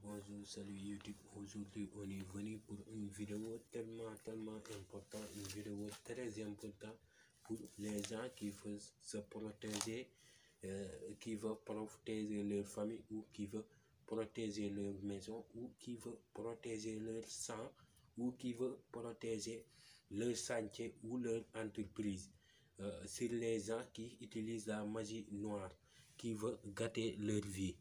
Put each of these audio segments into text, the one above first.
Bonjour, salut YouTube. Aujourd'hui, on est venu pour une vidéo tellement importante, une vidéo très importante pour les gens qui veulent se protéger, qui veulent protéger leur famille ou qui veulent protéger leur maison ou qui veulent protéger leur sang ou qui veulent protéger leur chantier ou leur entreprise. C'est les gens qui utilisent la magie noire, qui veulent gâter leur vie.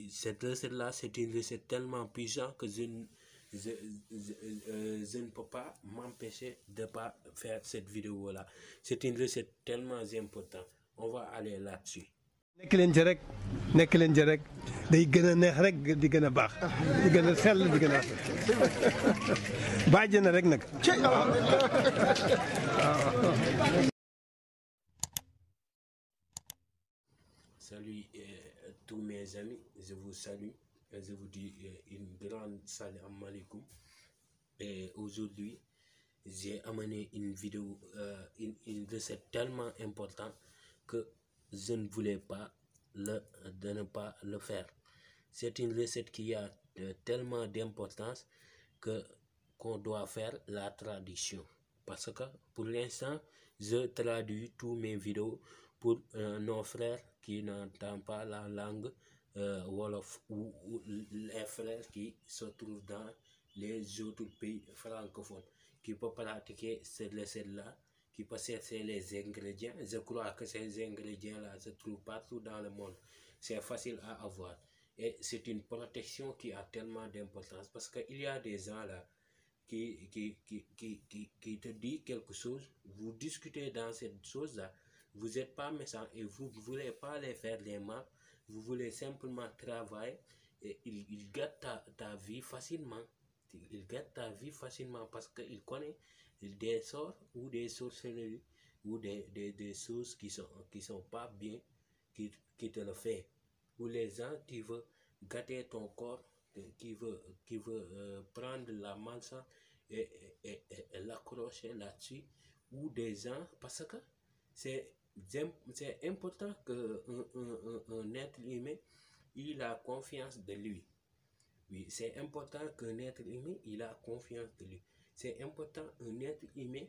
Cette recette-là, c'est une recette tellement puissante que je ne peux pas m'empêcher de ne pas faire cette vidéo-là. C'est une recette tellement importante. On va aller là-dessus. nekk leen ci rek day gën a neex rek di gën a baax di gën a sell di gën a bàjj na rek nag. Salut tous mes amis, je vous salue et je vous dis une grande salam alaikum. Et aujourd'hui, j'ai amené une vidéo, une recette tellement importante que je ne voulais pas de ne pas le faire. C'est une recette qui a tellement d'importance qu'on doit faire la traduction. Parce que pour l'instant, je traduis tous mes vidéos pour nos frères qui n'entendent pas la langue Wolof ou les frères qui se trouvent dans les autres pays francophones, qui peuvent pratiquer cette recette-là, qui peuvent chercher les ingrédients. Je crois que ces ingrédients-là se trouvent partout dans le monde. C'est facile à avoir. Et c'est une protection qui a tellement d'importance parce qu'il y a des gens là qui te dit quelque chose, vous discutez dans cette chose-là, vous n'êtes pas méchant et vous ne voulez pas les faire les mal, vous voulez simplement travailler et il gâte ta vie facilement. Il gâte ta vie facilement parce qu'il connaît des sorts ou des sorcelleries ou des choses qui sont pas bien qui te le fait. Ou les gens qui veulent gâter ton corps, qui veut prendre la malchance et l'accrocher là-dessus, ou des gens, parce que c'est important qu'un être humain il a confiance de lui. Oui, c'est important qu'un être humain il a confiance de lui. C'est important un être humain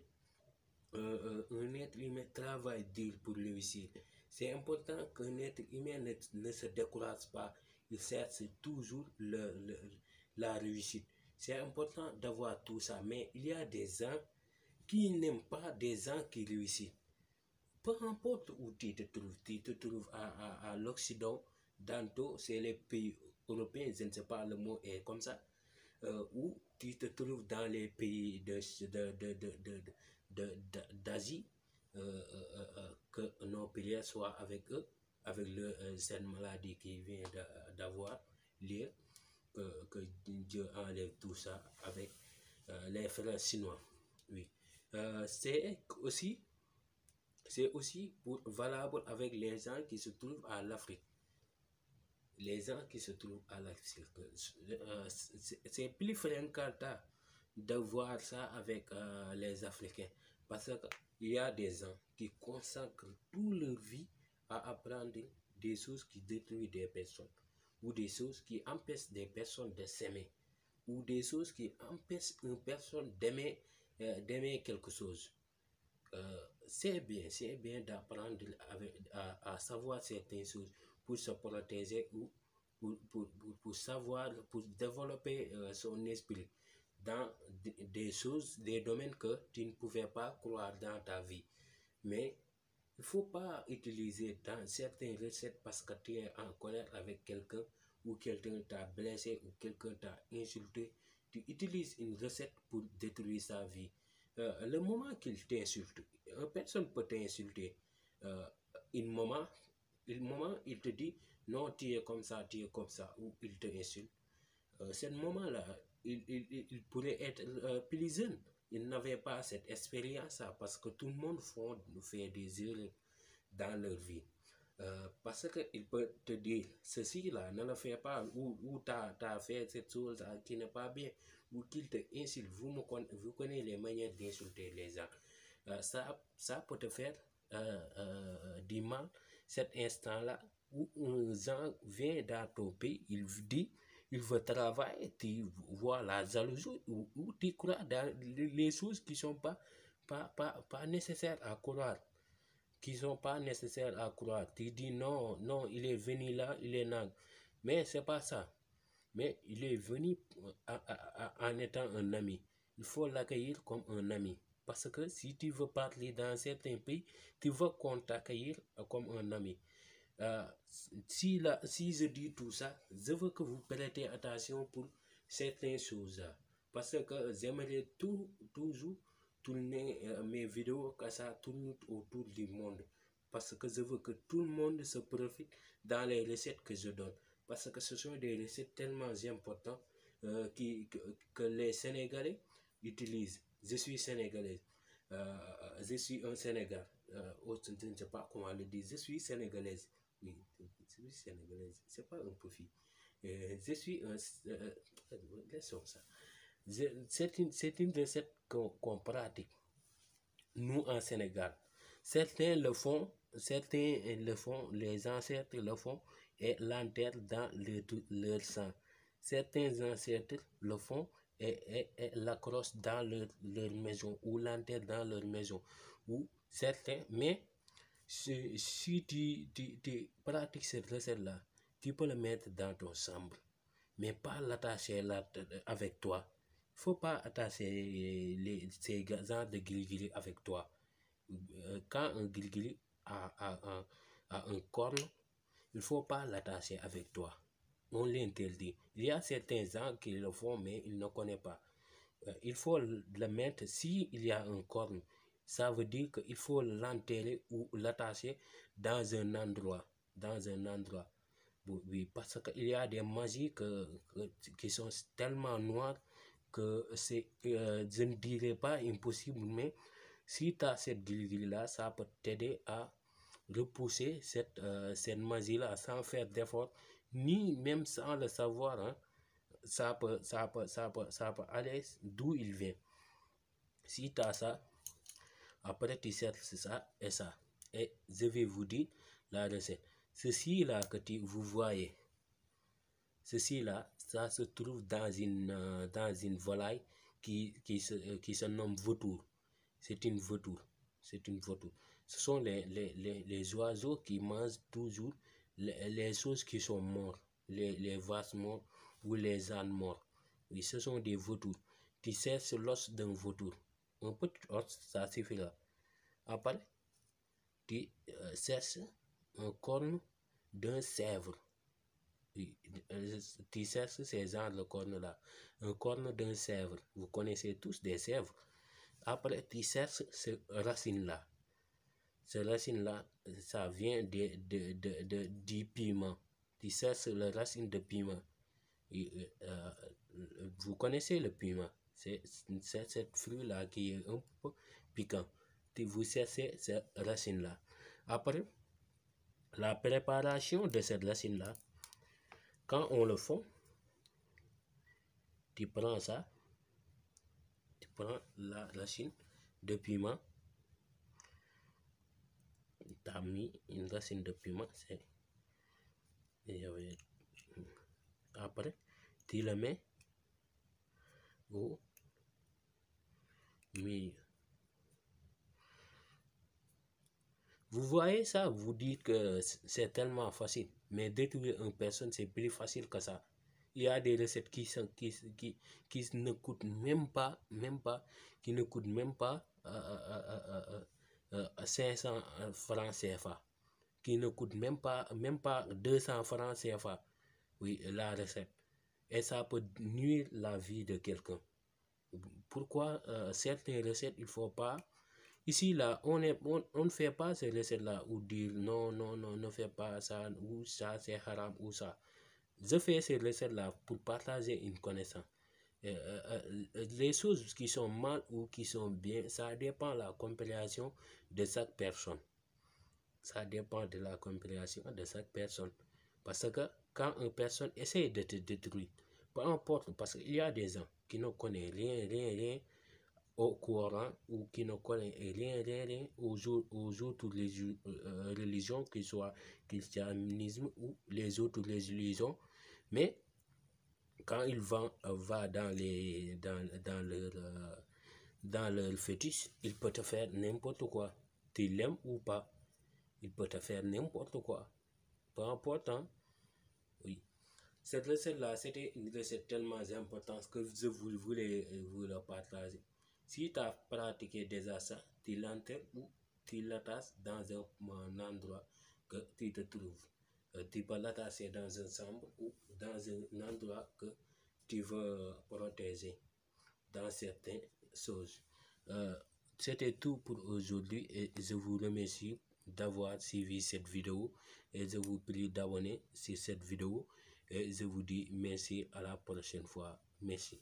travaille dur pour réussir. C'est important qu'un être humain ne se décourage pas. Il cherche toujours la réussite. C'est important d'avoir tout ça. Mais il y a des gens qui n'aiment pas des gens qui réussissent. Peu importe où tu te trouves à l'Occident, tantôt c'est les pays européens, je ne sais pas le mot est comme ça, ou tu te trouves dans les pays d'Asie, que nos prières soient avec eux, avec cette maladie qui vient d'avoir lieu, que Dieu enlève tout ça avec les frères chinois. Oui. C'est aussi valable avec les gens qui se trouvent à l'Afrique. Les gens qui se trouvent à l'Afrique. C'est plus fréquent de voir ça avec les Africains. Parce qu'il y a des gens qui consacrent toute leur vie à apprendre des choses qui détruisent des personnes. Ou des choses qui empêchent des personnes de s'aimer. Ou des choses qui empêchent une personne d'aimer quelque chose. C'est bien d'apprendre à savoir certaines choses pour se protéger ou pour savoir, pour développer son esprit dans des choses, des domaines que tu ne pouvais pas croire dans ta vie. Mais il ne faut pas utiliser dans certaines recettes parce que tu es en colère avec quelqu'un ou quelqu'un t'a blessé ou quelqu'un t'a insulté. Tu utilises une recette pour détruire sa vie. Le moment qu'il t'insulte, une personne peut t'insulter. Un moment, il te dit non, tu es comme ça, ou il te insulte. Ce moment-là, il pourrait être plus jeune. Il n'avait pas cette expérience-là parce que tout le monde fait des erreurs dans leur vie. Parce qu'il peut te dire ceci là, ne le fais pas, ou tu as fait cette chose qui n'est pas bien, ou qu'il te insulte. Vous connaissez les manières d'insulter les gens. Ça peut te faire du mal cet instant-là, où un gens vient dans ton pays, il dit, il veut travailler, tu vois la jalousie, ou tu crois dans les choses qui sont pas nécessaires à croire, qui sont pas nécessaires à croire. Tu dis non, non, il est venu là, il est là. Mais c'est pas ça. Mais il est venu en étant un ami. Il faut l'accueillir comme un ami. Parce que si tu veux parler dans certains pays, tu veux qu'on t'accueille comme un ami. Si je dis tout ça, je veux que vous prêtez attention pour certaines choses. Parce que j'aimerais toujours tourner mes vidéos que ça tourne autour du monde. Parce que je veux que tout le monde se profite dans les recettes que je donne. Parce que ce sont des recettes tellement importantes que les Sénégalais utilisent. Je suis sénégalais. Je suis un Sénégal. Je ne sais pas comment le dire. Je suis sénégalaise. Oui, je suis sénégalaise. C'est pas un profit. Je suis un. Laissons ça. C'est une recette qu'on pratique, nous en Sénégal. Certains le font, les ancêtres le font et l'enterrent dans leur sang. Certains ancêtres le font et l'accrochent dans leur maison ou l'enterrent dans leur maison. Ou certains, mais si tu pratiques cette recette-là, tu peux le mettre dans ton chambre, mais pas l'attacher là avec toi. Il ne faut pas attacher ces genres de guili avec toi. Quand un guili a un corne, il ne faut pas l'attacher avec toi. On l'interdit. Il y a certains gens qui le font, mais ils ne connaissent pas. Il faut le mettre s'il y a un corne. Ça veut dire qu'il faut l'enterrer ou l'attacher dans un endroit. Oui, parce qu'il y a des magies qui sont tellement noires que je ne dirais pas impossible, mais si tu as cette grille-là, ça peut t'aider à repousser cette magie-là sans faire d'effort, ni même sans le savoir. Hein. Ça peut aller d'où il vient. Si tu as ça, après tu cherches ça et ça. Et je vais vous dire la recette. Ceci là que vous voyez, ceci là, ça se trouve dans une volaille qui se nomme vautour. C'est une vautour. Ce sont les oiseaux qui mangent toujours les choses qui sont mortes, les vaches mortes ou les ânes morts. Oui, ce sont des vautours. Tu cherches l'os d'un vautour. Un petit os, ça suffira. Après, tu cherches un corne d'un sèvre. Tu cherches ces genres de cornes-là. Un corne d'un sèvre. Vous connaissez tous des sèvres. Après, tu cherches ce racine-là. Ce racine-là, ça vient du piment. Tu cherches la racine de piment. Vous connaissez le piment. C'est cette fruit-là qui est un peu piquant. Vous cherchez cette racine-là. Après, la préparation de cette racine-là, quand on le fait, tu prends ça, tu prends la racine de piment, tu as mis une racine de piment, après, tu le mets au milieu. Vous voyez ça, vous dites que c'est tellement facile, mais détruire une personne, c'est plus facile que ça. Il y a des recettes qui ne coûtent même pas, qui ne coûtent même pas 500 francs CFA, qui ne coûtent même pas 200 francs CFA. Oui, la recette. Et ça peut nuire la vie de quelqu'un. Pourquoi certaines recettes, il ne faut pas. Ici, là, on ne fait pas ces recettes-là ou dire non, ne fais pas ça, ou ça, c'est haram, ou ça. Je fais ces recettes-là pour partager une connaissance. Les choses qui sont mal ou qui sont bien, ça dépend de la compréhension de chaque personne. Ça dépend de la compréhension de chaque personne. Parce que quand une personne essaie de te détruire, peu importe, parce qu'il y a des gens qui ne connaissent rien au Coran ou qui ne connaît rien aux autres religions, que ce soit christianisme ou les autres religions, mais quand il va dans leur fétiche, il peut te faire n'importe quoi. Tu l'aimes ou pas, il peut te faire n'importe quoi. Peu importe, hein? Oui. Cette recette-là, c'était une recette tellement importante que je voulais vous la partager. Si tu as pratiqué déjà ça, tu l'enterres ou tu l'attaches dans un endroit que tu te trouves. Tu peux l'attacher dans une chambre ou dans un endroit que tu veux protéger dans certaines choses. C'était tout pour aujourd'hui et je vous remercie d'avoir suivi cette vidéo et je vous prie d'abonner sur cette vidéo et je vous dis merci à la prochaine fois. Merci.